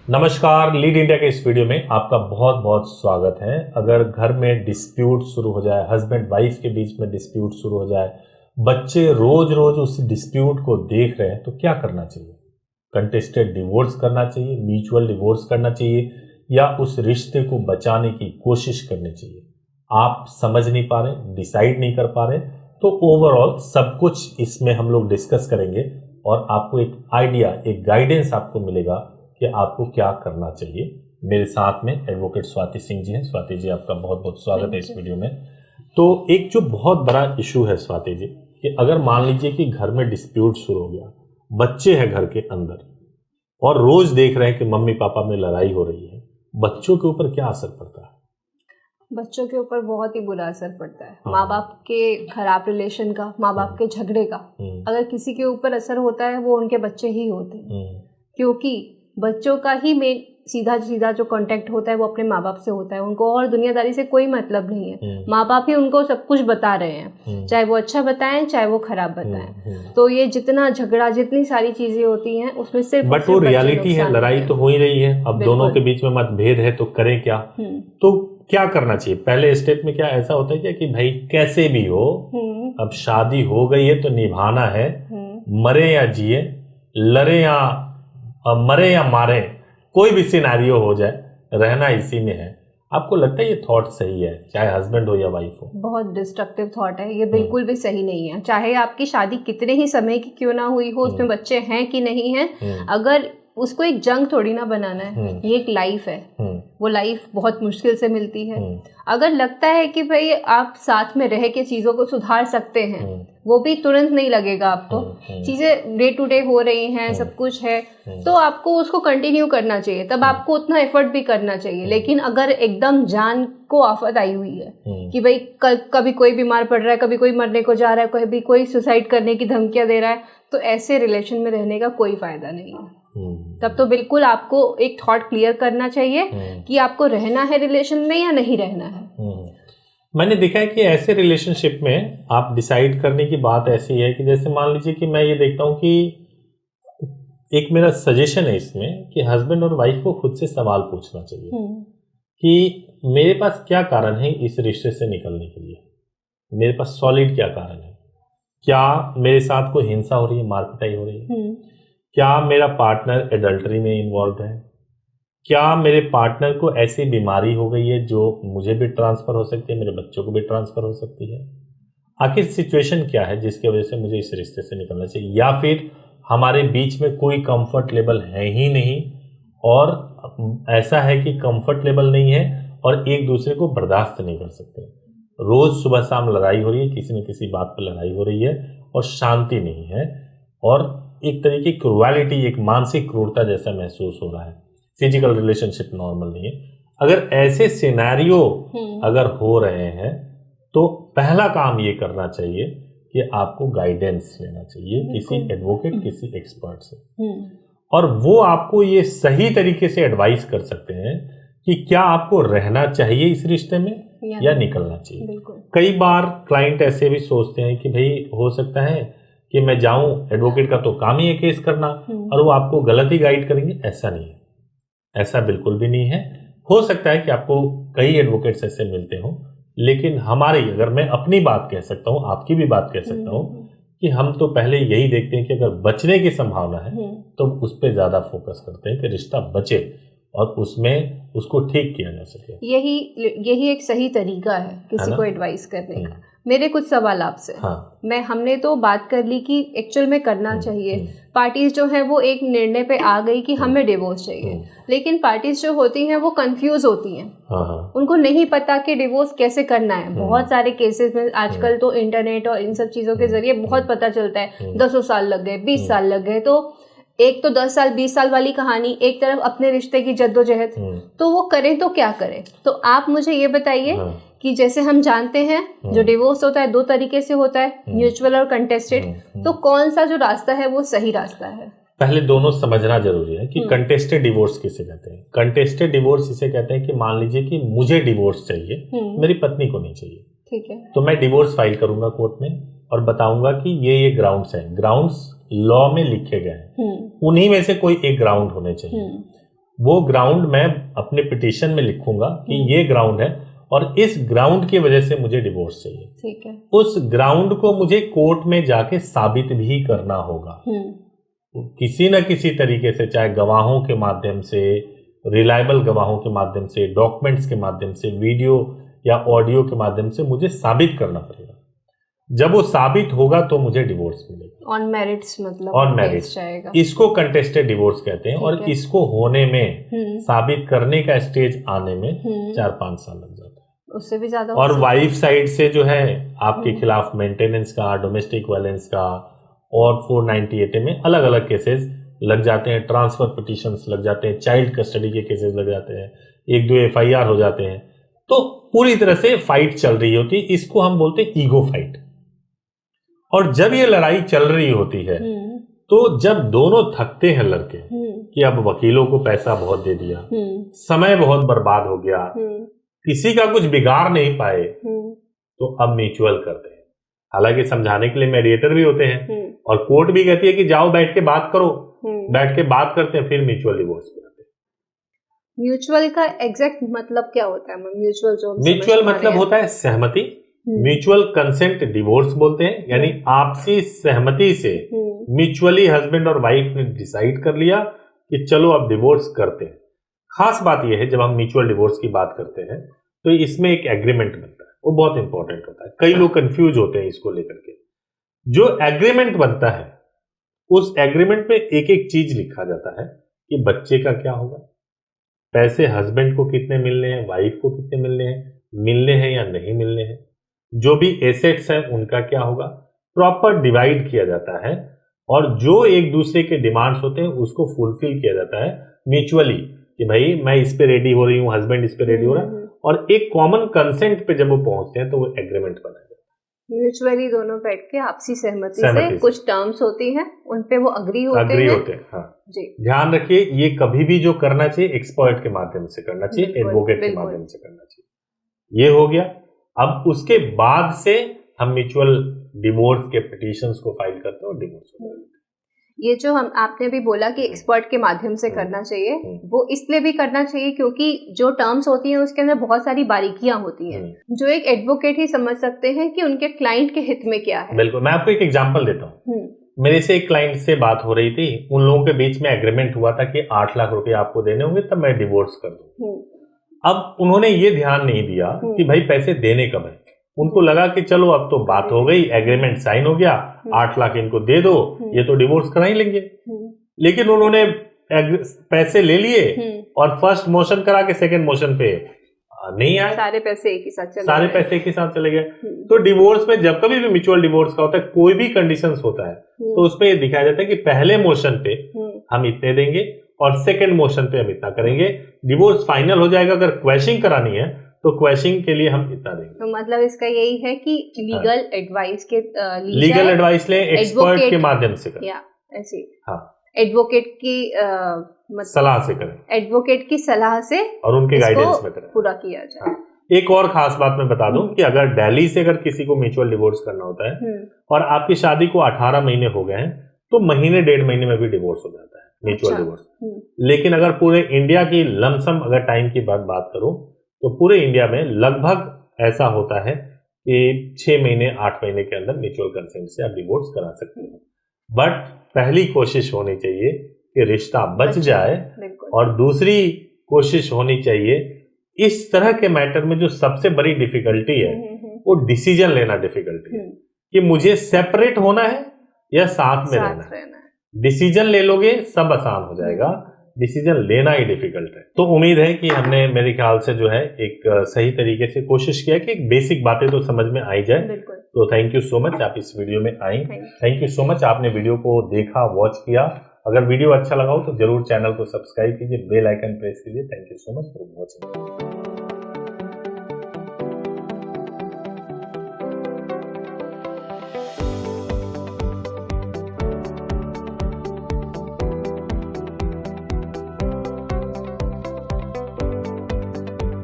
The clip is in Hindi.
नमस्कार, लीड इंडिया के इस वीडियो में आपका बहुत बहुत स्वागत है। अगर घर में डिस्प्यूट शुरू हो जाए, हस्बैंड वाइफ के बीच में डिस्प्यूट शुरू हो जाए, बच्चे रोज रोज उस डिस्प्यूट को देख रहे हैं, तो क्या करना चाहिए? कंटेस्टेड डिवोर्स करना चाहिए, म्यूचुअल डिवोर्स करना चाहिए, या उस रिश्ते को बचाने की कोशिश करनी चाहिए? आप समझ नहीं पा रहे, डिसाइड नहीं कर पा रहे, तो ओवरऑल सब कुछ इसमें हम लोग डिस्कस करेंगे और आपको एक आइडिया, एक गाइडेंस आपको मिलेगा कि आपको क्या करना चाहिए। मेरे साथ में एडवोकेट स्वाति सिंह जी हैं। स्वाति जी, आपका बहुत बहुत स्वागत है इस वीडियो में। तो एक जो बहुत बड़ा इशू है स्वाति जी, कि अगर मान लीजिए कि घर में डिस्प्यूट शुरू हो गया, बच्चे हैं घर के अंदर और रोज देख रहे हैं कि मम्मी पापा में लड़ाई हो रही है, बच्चों के ऊपर क्या असर पड़ता है? बच्चों के ऊपर बहुत ही बुरा असर पड़ता है। माँ बाप के खराब रिलेशन का, माँ बाप के झगड़े का अगर किसी के ऊपर असर होता है, वो उनके बच्चे ही होते हैं। क्योंकि बच्चों का ही मेन सीधा सीधा जो कांटेक्ट होता है वो अपने माँ बाप से होता है। उनको और दुनियादारी से कोई मतलब नहीं है। माँ बाप ही उनको सब कुछ बता रहे हैं, चाहे वो अच्छा बताएं चाहे वो खराब बताएं। तो ये जितना झगड़ा, जितनी सारी चीजें होती हैं, उसमें सिर्फ बट वो रियलिटी है, लड़ाई तो हो ही रही है। अब दोनों के बीच में मतभेद है, तो करें क्या? तो क्या करना चाहिए? पहले स्टेप में क्या ऐसा होता है क्या कि भाई कैसे भी हो, अब शादी हो गई है तो निभाना है, मरे या जिए, लड़े या मरे या मारे, कोई भी सिनेरियो हो जाए, रहना इसी में है। आपको लगता है ये थॉट सही है, चाहे हस्बैंड हो या वाइफ हो? बहुत डिस्ट्रक्टिव थॉट है ये, बिल्कुल भी सही नहीं है। चाहे आपकी शादी कितने ही समय की क्यों ना हुई हो, उसमें बच्चे हैं कि नहीं हैं, अगर उसको एक जंग थोड़ी ना बनाना है। ये एक लाइफ है, वो लाइफ बहुत मुश्किल से मिलती है। अगर लगता है कि भाई आप साथ में रह के चीज़ों को सुधार सकते हैं, वो भी तुरंत नहीं लगेगा आपको। चीज़ें डे टू डे हो रही हैं, सब कुछ है, तो आपको उसको कंटिन्यू करना चाहिए। तब आपको उतना एफर्ट भी करना चाहिए। लेकिन अगर एकदम जान को आफत आई हुई है कि भाई कभी कोई बीमार पड़ रहा है, कभी कोई मरने को जा रहा है, कभी कोई सुसाइड करने की धमकियां दे रहा है, तो ऐसे रिलेशन में रहने का कोई फायदा नहीं है। तब तो बिल्कुल आपको एक थॉट क्लियर करना चाहिए कि आपको रहना है रिलेशन में या नहीं रहना है। मैंने देखा है कि ऐसे रिलेशनशिप में आप डिसाइड करने की बात ऐसी है कि जैसे मान लीजिए कि मैं ये देखता हूँ कि एक मेरा सजेशन है इसमें कि हस्बैंड और वाइफ को खुद से सवाल पूछना चाहिए कि मेरे पास क्या कारण है इस रिश्ते से निकलने के लिए, मेरे पास सॉलिड क्या कारण है? क्या मेरे साथ कोई हिंसा हो रही है, मारपिटाई हो रही है? क्या मेरा पार्टनर एडल्टरी में इन्वॉल्व है? क्या मेरे पार्टनर को ऐसी बीमारी हो गई है जो मुझे भी ट्रांसफर हो सकती है, मेरे बच्चों को भी ट्रांसफर हो सकती है? आखिर सिचुएशन क्या है जिसकी वजह से मुझे इस रिश्ते से निकलना चाहिए? या फिर हमारे बीच में कोई कंफर्ट लेवल है ही नहीं, और ऐसा है कि कंफर्ट लेवल नहीं है और एक दूसरे को बर्दाश्त नहीं कर सकते, रोज सुबह शाम लड़ाई हो रही है, किसी न किसी बात पर लड़ाई हो रही है और शांति नहीं है, और एक तरीके की क्रूएलिटी, एक मानसिक क्रूरता जैसा महसूस हो रहा है, फिजिकल रिलेशनशिप नॉर्मल नहीं है। अगर ऐसे सिनेरियो अगर हो रहे हैं, तो पहला काम ये करना चाहिए कि आपको गाइडेंस लेना चाहिए किसी एडवोकेट, किसी एक्सपर्ट से, और वो आपको ये सही तरीके से एडवाइस कर सकते हैं कि क्या आपको रहना चाहिए इस रिश्ते में या निकलना चाहिए। कई बार क्लाइंट ऐसे भी सोचते हैं कि भाई हो सकता है कि मैं जाऊं, एडवोकेट का तो काम ही है केस करना, और वो आपको गलत ही गाइड करेंगे। ऐसा नहीं है, ऐसा बिल्कुल भी नहीं है। हो सकता है कि आपको कई एडवोकेट्स ऐसे मिलते हों, लेकिन हमारी, अगर मैं अपनी बात कह सकता हूँ, आपकी भी बात कह सकता हूँ, कि हम तो पहले यही देखते हैं कि अगर बचने की संभावना है तो उस पर ज़्यादा फोकस करते हैं कि रिश्ता बचे और उसमें उसको ठीक किया जा सके। यही एक सही तरीका है किसी को एडवाइस करने का। मेरे कुछ सवाल आपसे। हमने तो बात कर ली कि एक्चुअल में करना चाहिए। पार्टीज जो है वो एक निर्णय पे आ गई कि हमें डिवोर्स चाहिए, लेकिन पार्टीज जो होती हैं वो कंफ्यूज होती हैं। उनको नहीं पता कि डिवोर्स कैसे करना है। बहुत सारे केसेस में आजकल तो इंटरनेट और इन सब चीज़ों के जरिए बहुत पता चलता है। 10 साल लग गए, 20 साल लग गए, तो एक तो 10 साल 20 साल वाली कहानी, एक तरफ अपने रिश्ते की जद्दोजहद, तो वो करें तो क्या करें? तो आप मुझे ये बताइए कि जैसे हम जानते हैं जो डिवोर्स होता है 2 तरीके से होता है, म्यूचुअल और कंटेस्टेड, तो कौन सा जो रास्ता है वो सही रास्ता है? पहले दोनों समझना जरूरी है कि कंटेस्टेड डिवोर्स किसे कहते हैं। कंटेस्टेड डिवोर्स इसे कहते हैं कि मान लीजिए कि मुझे डिवोर्स चाहिए, मेरी पत्नी को नहीं चाहिए, ठीक है, तो मैं डिवोर्स फाइल करूंगा कोर्ट में और बताऊंगा कि ये ग्राउंड्स हैं। ग्राउंड्स लॉ में लिखे गए हैं, उन्हीं में से कोई एक ग्राउंड होने चाहिए। वो ग्राउंड मैं अपने पिटीशन में लिखूंगा कि ये ग्राउंड है और इस ग्राउंड की वजह से मुझे डिवोर्स चाहिए। ठीक है। उस ग्राउंड को मुझे कोर्ट में जाके साबित भी करना होगा किसी न किसी तरीके से, चाहे गवाहों के माध्यम से, रिलायबल गवाहों के माध्यम से, डॉक्यूमेंट्स के माध्यम से, वीडियो या ऑडियो के माध्यम से मुझे साबित करना पड़ेगा। जब वो साबित होगा तो मुझे डिवोर्स मिलेगा। ऑन मेरिट्स मतलब ऑन मेरिट्स जाएगा। इसको कंटेस्टेड डिवोर्स कहते हैं और इसको होने में, साबित करने का स्टेज आने में 4-5 साल लग जाता है, उससे भी ज्यादा। और वाइफ साइड से जो है आपके खिलाफ मेंटेनेंस का, डोमेस्टिक वायलेंस का और 498 में अलग अलग केसेस लग जाते हैं, ट्रांसफर पिटिशंस लग जाते हैं, चाइल्ड कस्टडी के केसेस लग जाते हैं, 1-2 FIR हो जाते हैं। तो पूरी तरह से फाइट चल रही होती है। इसको हम बोलते हैं ईगो फाइट। और जब ये लड़ाई चल रही होती है तो जब दोनों थकते हैं लड़के कि अब वकीलों को पैसा बहुत दे दिया, समय बहुत बर्बाद हो गया, किसी का कुछ बिगाड़ नहीं पाए, तो अब म्यूचुअल करते हैं। हालांकि समझाने के लिए मेडिएटर भी होते हैं और कोर्ट भी कहती है कि जाओ बैठ के बात करो, बैठ के बात करते हैं, फिर म्यूचुअल डिवोर्स पे आते हैं। म्यूचुअल का एग्जैक्ट मतलब क्या होता है? म्यूचुअल मतलब होता है सहमति। म्यूचुअल कंसेंट डिवोर्स बोलते हैं, यानी आपसी सहमति से म्यूचुअली हस्बैंड और वाइफ ने डिसाइड कर लिया कि चलो अब डिवोर्स करते हैं। खास बात यह है, जब हम म्यूचुअल डिवोर्स की बात करते हैं तो इसमें एक एग्रीमेंट बनता है, वो बहुत इंपॉर्टेंट होता है। कई लोग कंफ्यूज होते हैं इसको लेकर के। जो एग्रीमेंट बनता है उस एग्रीमेंट में एक एक चीज लिखा जाता है कि बच्चे का क्या होगा, पैसे हस्बैंड को कितने मिलने हैं, वाइफ को कितने मिलने हैं या नहीं मिलने हैं, जो भी एसेट्स हैं उनका क्या होगा, प्रॉपर डिवाइड किया जाता है। और जो एक दूसरे के डिमांड्स होते हैं उसको फुलफिल किया जाता है म्यूचुअली कि भाई मैं इस पे रेडी हो रही हूँ, हस्बैंड इस पे रेडी हो रहा है, और एक कॉमन कंसेंट पे जब वो पहुंचते हैं तो वो एग्रीमेंट बनाया जाता है। म्यूचुअली दोनों बैठ के आपसी सहमति से कुछ टर्म्स होती हैं, उन पे वो अग्री होते हैं। हाँ जी। ध्यान रखिए, ये कभी भी जो करना चाहिए एक्सपर्ट के माध्यम से करना चाहिए, एडवोकेट के माध्यम से करना चाहिए। ये हो गया। अब उसके बाद से हम म्यूचुअल डिवोर्स के पिटीशंस को फाइल करते हैं और डिवोर्स हो जाता है। ये जो आपने भी बोला कि एक्सपर्ट के माध्यम से करना चाहिए, वो इसलिए भी करना चाहिए क्योंकि जो टर्म्स होती हैं उसके अंदर बहुत सारी बारीकियां होती हैं जो एक एडवोकेट ही समझ सकते हैं कि उनके क्लाइंट के हित में क्या है। बिल्कुल। मैं आपको एक एग्जांपल देता हूँ। मेरे से एक क्लाइंट से बात हो रही थी, उन लोगों के बीच में एग्रीमेंट हुआ था कि 8 लाख रुपए आपको देने होंगे तब मैं डिवोर्स कर दूं। अब उन्होंने ये ध्यान नहीं दिया कि भाई पैसे देने कब है। उनको लगा कि चलो अब तो बात हो गई, एग्रीमेंट साइन हो गया, 8 लाख इनको दे दो, ये तो डिवोर्स करा ही लेंगे। लेकिन उन्होंने पैसे ले लिए और फर्स्ट मोशन करा के सेकंड मोशन पे नहीं आए, सारे पैसे एक ही साथ चले गए। तो डिवोर्स में जब कभी भी म्यूचुअल डिवोर्स का होता है, कोई भी कंडीशंस होता है तो उसमें ये दिखाया जाता है कि पहले मोशन पे हम इतने देंगे और सेकंड मोशन पे हम इतना करेंगे। डिवोर्स फाइनल हो जाएगा, अगर क्वैशिंग करानी है तो क्वैशिंग के लिए हम इतना देंगे। तो मतलब इसका यही है कि लीगल एडवाइस के लीगल एडवाइस लें, एक्सपर्ट के माध्यम से करें, ऐसे। हाँ, एडवोकेट की सलाह से करें, एडवोकेट की सलाह से और उनके गाइडेंस में करें, पूरा किया जाए। हाँ। एक और खास बात मैं बता दूं कि अगर दिल्ली से अगर किसी को म्यूचुअल डिवोर्स करना होता है और आपकी शादी को 18 महीने हो गए हैं तो महीने 1.5 महीने में भी डिवोर्स हो जाता है, म्यूचुअल डिवोर्स। लेकिन अगर पूरे इंडिया की लमसम अगर टाइम की बात करूं तो पूरे इंडिया में लगभग ऐसा होता है कि 6 महीने 8 महीने के अंदर म्यूचुअल कंसेंट से आप डिवोर्स करा सकते हैं। बट पहली कोशिश होनी चाहिए कि रिश्ता बच जाए, और दूसरी कोशिश होनी चाहिए, इस तरह के मैटर में जो सबसे बड़ी डिफिकल्टी है वो डिसीजन लेना डिफिकल्टी है कि मुझे सेपरेट होना है या साथ में रहना है। डिसीजन ले लोगे सब आसान हो जाएगा, डिसीजन लेना ही डिफिकल्ट है। तो उम्मीद है कि हमने मेरे ख्याल से जो है एक सही तरीके से कोशिश किया कि एक बेसिक बातें तो समझ में आई जाए। तो थैंक यू सो मच, आप इस वीडियो में आई। थैंक यू सो मच, आपने वीडियो को देखा, वॉच किया। अगर वीडियो अच्छा लगा हो तो जरूर चैनल को सब्सक्राइब कीजिए, बेल आइकन प्रेस कीजिए। Thank you so much for watching.